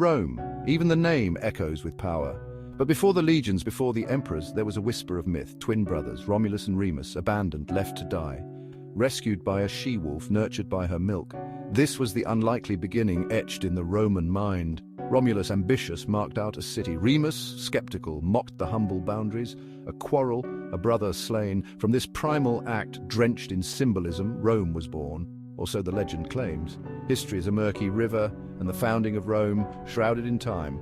Rome. Even the name echoes with power. But before the legions, before the emperors, there was a whisper of myth. Twin brothers, Romulus and Remus, abandoned, left to die. Rescued by a she-wolf, nurtured by her milk. This was the unlikely beginning etched in the Roman mind. Romulus, ambitious, marked out a city. Remus, skeptical, mocked the humble boundaries. A quarrel, a brother slain. From this primal act, drenched in symbolism, Rome was born. Or so the legend claims. History is a murky river, and the founding of Rome, shrouded in time.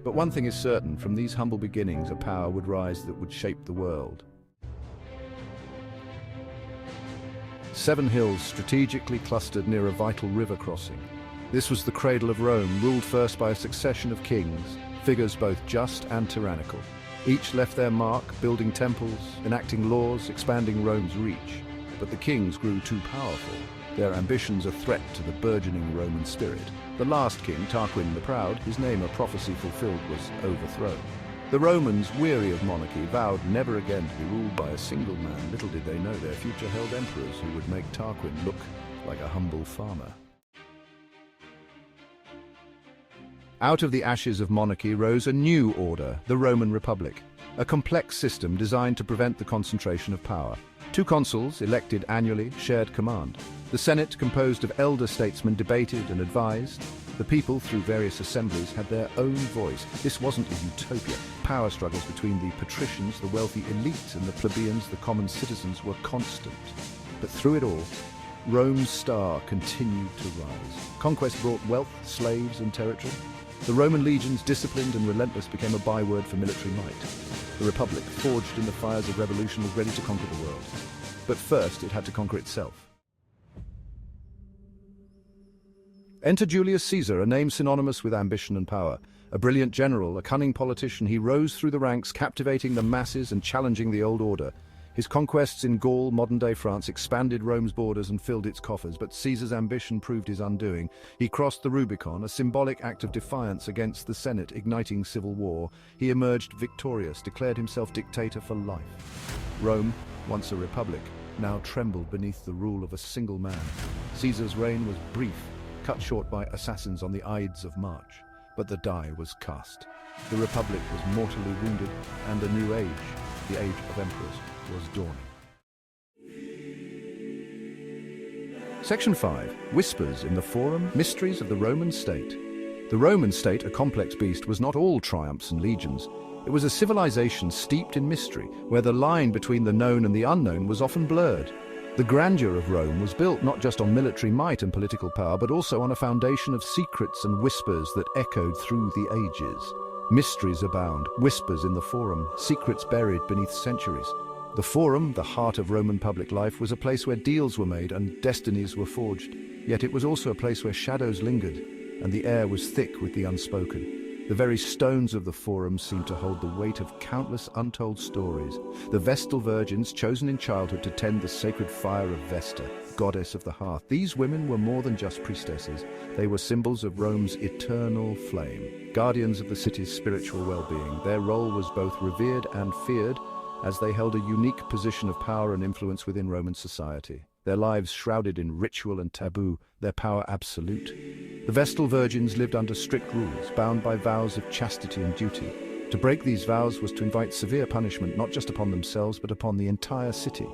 But one thing is certain, from these humble beginnings, a power would rise that would shape the world. 7 hills strategically clustered near a vital river crossing. This was the cradle of Rome, ruled first by a succession of kings, figures both just and tyrannical. Each left their mark, building temples, enacting laws, expanding Rome's reach. But the kings grew too powerful, their ambitions a threat to the burgeoning Roman spirit. The last king, Tarquin the Proud, his name a prophecy fulfilled, was overthrown. The Romans, weary of monarchy, vowed never again to be ruled by a single man. Little did they know their future held emperors who would make Tarquin look like a humble farmer. Out of the ashes of monarchy rose a new order, the Roman Republic, a complex system designed to prevent the concentration of power. 2 consuls, elected annually, shared command. The Senate, composed of elder statesmen, debated and advised. The people, through various assemblies, had their own voice. This wasn't a utopia. Power struggles between the patricians, the wealthy elite, and the plebeians, the common citizens, were constant. But through it all, Rome's star continued to rise. Conquest brought wealth, slaves, and territory. The Roman legions, disciplined and relentless, became a byword for military might. The Republic, forged in the fires of revolution, was ready to conquer the world. But first, it had to conquer itself. Enter Julius Caesar, a name synonymous with ambition and power. A brilliant general, a cunning politician, he rose through the ranks, captivating the masses and challenging the old order. His conquests in Gaul, modern-day France, expanded Rome's borders and filled its coffers, but Caesar's ambition proved his undoing. He crossed the Rubicon, a symbolic act of defiance against the Senate, igniting civil war. He emerged victorious, declared himself dictator for life. Rome, once a republic, now trembled beneath the rule of a single man. Caesar's reign was brief, cut short by assassins on the Ides of March. But the die was cast. The Republic was mortally wounded, and a new age, the age of emperors, was dawning. Section 5. Whispers in the Forum, Mysteries of the Roman State. The Roman state, a complex beast, was not all triumphs and legions. It was a civilization steeped in mystery, where the line between the known and the unknown was often blurred. The grandeur of Rome was built not just on military might and political power, but also on a foundation of secrets and whispers that echoed through the ages. Mysteries abound, whispers in the Forum, secrets buried beneath centuries. The Forum, the heart of Roman public life, was a place where deals were made and destinies were forged. Yet it was also a place where shadows lingered, and the air was thick with the unspoken. The very stones of the Forum seemed to hold the weight of countless untold stories. The Vestal virgins, chosen in childhood to tend the sacred fire of Vesta, goddess of the hearth. These women were more than just priestesses. They were symbols of Rome's eternal flame, guardians of the city's spiritual well-being. Their role was both revered and feared, as they held a unique position of power and influence within Roman society. Their lives shrouded in ritual and taboo, their power absolute. The Vestal virgins lived under strict rules, bound by vows of chastity and duty. To break these vows was to invite severe punishment not just upon themselves but upon the entire city.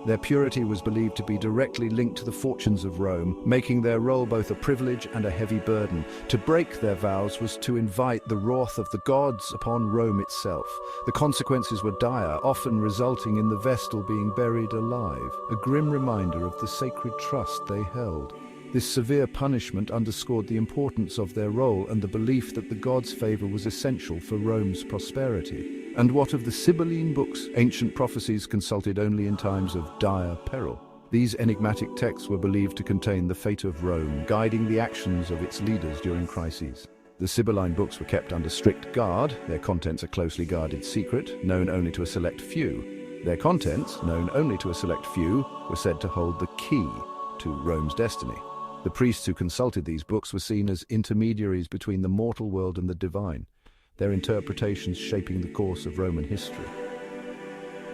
Their purity was believed to be directly linked to the fortunes of Rome, making their role both a privilege and a heavy burden. To break their vows was to invite the wrath of the gods upon Rome itself. The consequences were dire, often resulting in the Vestal being buried alive, a grim reminder of the sacred trust they held. This severe punishment underscored the importance of their role and the belief that the gods' favor was essential for Rome's prosperity. And what of the Sibylline books, ancient prophecies consulted only in times of dire peril? These enigmatic texts were believed to contain the fate of Rome, guiding the actions of its leaders during crises. The Sibylline books were kept under strict guard, their contents a closely guarded secret, known only to a select few. Their contents, known only to a select few, were said to hold the key to Rome's destiny. The priests who consulted these books were seen as intermediaries between the mortal world and the divine, their interpretations shaping the course of Roman history.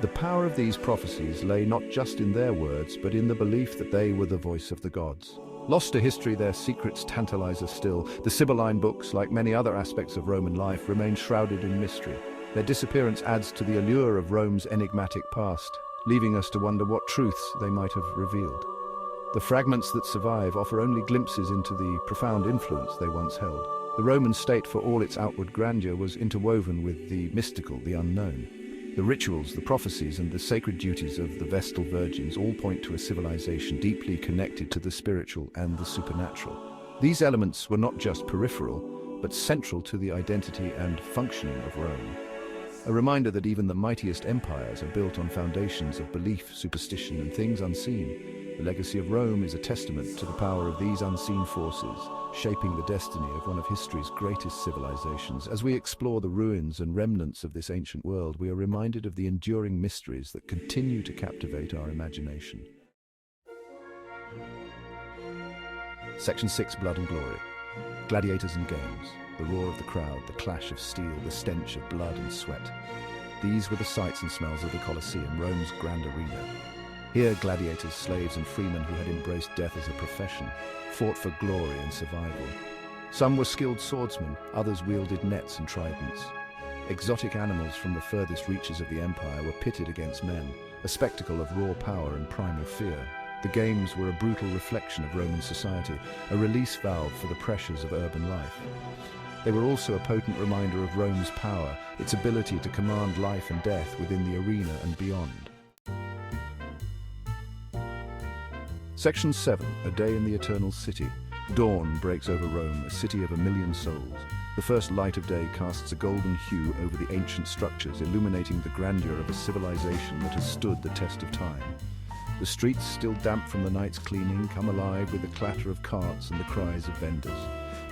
The power of these prophecies lay not just in their words, but in the belief that they were the voice of the gods. Lost to history, their secrets tantalize us still. The Sibylline books, like many other aspects of Roman life, remain shrouded in mystery. Their disappearance adds to the allure of Rome's enigmatic past, leaving us to wonder what truths they might have revealed. The fragments that survive offer only glimpses into the profound influence they once held. The Roman state, for all its outward grandeur, was interwoven with the mystical, the unknown. The rituals, the prophecies, and the sacred duties of the Vestal Virgins all point to a civilization deeply connected to the spiritual and the supernatural. These elements were not just peripheral, but central to the identity and functioning of Rome. A reminder that even the mightiest empires are built on foundations of belief, superstition, and things unseen. The legacy of Rome is a testament to the power of these unseen forces, shaping the destiny of one of history's greatest civilizations. As we explore the ruins and remnants of this ancient world, we are reminded of the enduring mysteries that continue to captivate our imagination. Section 6, Blood and Glory. Gladiators and games. The roar of the crowd, the clash of steel, the stench of blood and sweat. These were the sights and smells of the Colosseum, Rome's grand arena. Here, gladiators, slaves, and freemen who had embraced death as a profession fought for glory and survival. Some were skilled swordsmen, others wielded nets and tridents. Exotic animals from the furthest reaches of the empire were pitted against men, a spectacle of raw power and primal fear. The games were a brutal reflection of Roman society, a release valve for the pressures of urban life. They were also a potent reminder of Rome's power, its ability to command life and death within the arena and beyond. Section 7, A Day in the Eternal City. Dawn breaks over Rome, a city of 1,000,000 souls. The first light of day casts a golden hue over the ancient structures, illuminating the grandeur of a civilization that has stood the test of time. The streets, still damp from the night's cleaning, come alive with the clatter of carts and the cries of vendors.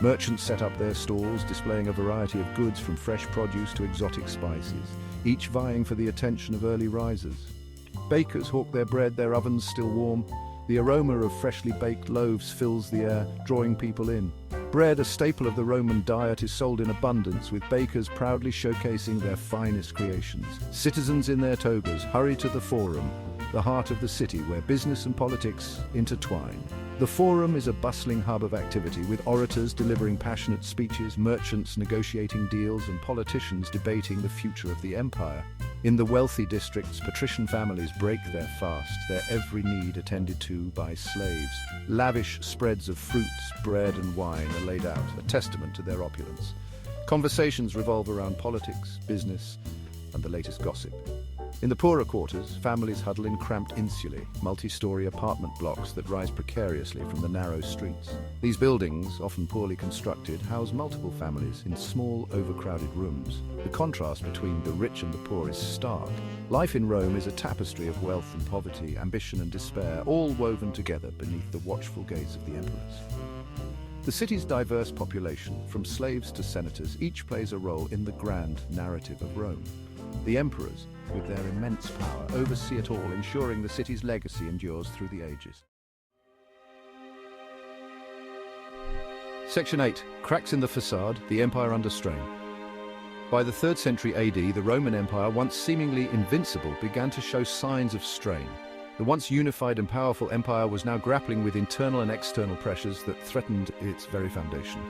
Merchants set up their stalls, displaying a variety of goods from fresh produce to exotic spices, each vying for the attention of early risers. Bakers hawk their bread, their ovens still warm. The aroma of freshly baked loaves fills the air, drawing people in. Bread, a staple of the Roman diet, is sold in abundance, with bakers proudly showcasing their finest creations. Citizens in their togas hurry to the Forum, the heart of the city where business and politics intertwine. The Forum is a bustling hub of activity, with orators delivering passionate speeches, merchants negotiating deals, and politicians debating the future of the empire. In the wealthy districts, patrician families break their fast, their every need attended to by slaves. Lavish spreads of fruits, bread, and wine are laid out, a testament to their opulence. Conversations revolve around politics, business, and the latest gossip. In the poorer quarters, families huddle in cramped insulae, multi-story apartment blocks that rise precariously from the narrow streets. These buildings, often poorly constructed, house multiple families in small, overcrowded rooms. The contrast between the rich and the poor is stark. Life in Rome is a tapestry of wealth and poverty, ambition and despair, all woven together beneath the watchful gaze of the emperors. The city's diverse population, from slaves to senators, each plays a role in the grand narrative of Rome. The emperors, with their immense power, oversee it all, ensuring the city's legacy endures through the ages. Section 8. Cracks in the facade, the empire under strain. By the 3rd century AD, the Roman Empire, once seemingly invincible, began to show signs of strain. The once unified and powerful empire was now grappling with internal and external pressures that threatened its very foundation.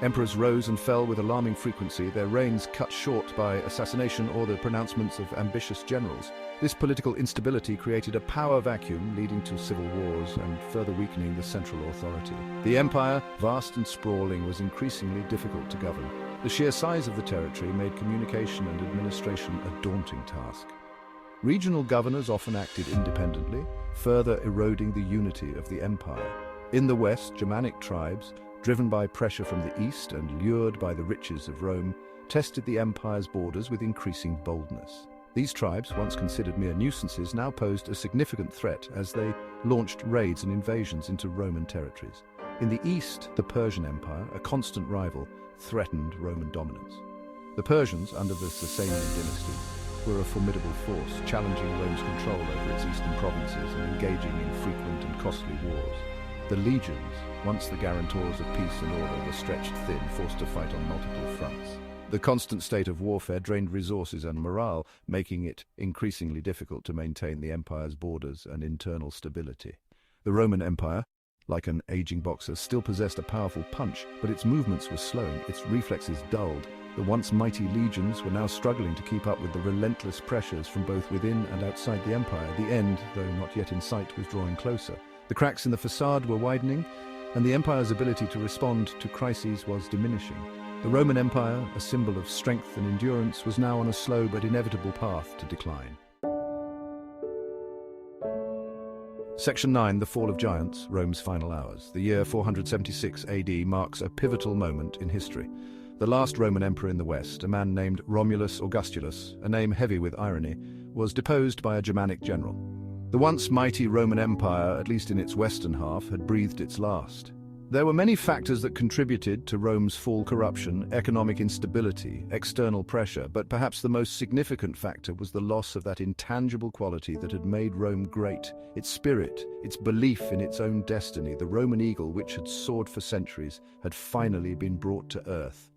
Emperors rose and fell with alarming frequency, their reigns cut short by assassination or the pronouncements of ambitious generals. This political instability created a power vacuum, leading to civil wars and further weakening the central authority. The empire, vast and sprawling, was increasingly difficult to govern. The sheer size of the territory made communication and administration a daunting task. Regional governors often acted independently, further eroding the unity of the empire. In the west, Germanic tribes, driven by pressure from the east and lured by the riches of Rome, tested the empire's borders with increasing boldness. These tribes, once considered mere nuisances, now posed a significant threat as they launched raids and invasions into Roman territories. In the east, the Persian Empire, a constant rival, threatened Roman dominance. The Persians, under the Sasanian dynasty, were a formidable force, challenging Rome's control over its eastern provinces and engaging in frequent and costly wars. The legions, once the guarantors of peace and order, were stretched thin, forced to fight on multiple fronts. The constant state of warfare drained resources and morale, making it increasingly difficult to maintain the empire's borders and internal stability. The Roman Empire, like an aging boxer, still possessed a powerful punch, but its movements were slowing, its reflexes dulled. The once mighty legions were now struggling to keep up with the relentless pressures from both within and outside the empire. The end, though not yet in sight, was drawing closer. The cracks in the facade were widening, and the empire's ability to respond to crises was diminishing. The Roman Empire, a symbol of strength and endurance, was now on a slow but inevitable path to decline. Section 9, The Fall of Giants, Rome's Final Hours. The year 476 AD marks a pivotal moment in history. The last Roman emperor in the West, a man named Romulus Augustulus, a name heavy with irony, was deposed by a Germanic general. The once mighty Roman Empire, at least in its western half, had breathed its last. There were many factors that contributed to Rome's fall: corruption, economic instability, external pressure, but perhaps the most significant factor was the loss of that intangible quality that had made Rome great: its spirit, its belief in its own destiny. The Roman eagle, which had soared for centuries, had finally been brought to earth.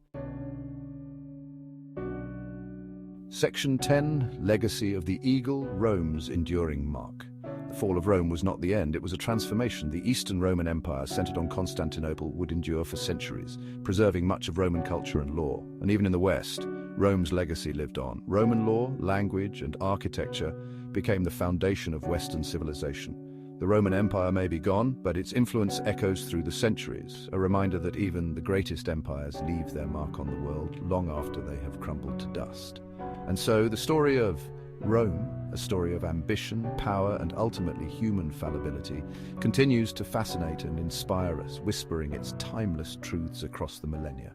Section 10, Legacy of the Eagle, Rome's Enduring Mark. The fall of Rome was not the end, it was a transformation. The Eastern Roman Empire, centered on Constantinople, would endure for centuries, preserving much of Roman culture and law. And even in the West, Rome's legacy lived on. Roman law, language, and architecture became the foundation of Western civilization. The Roman Empire may be gone, but its influence echoes through the centuries, a reminder that even the greatest empires leave their mark on the world long after they have crumbled to dust. And so the story of Rome, a story of ambition, power, and ultimately human fallibility, continues to fascinate and inspire us, whispering its timeless truths across the millennia.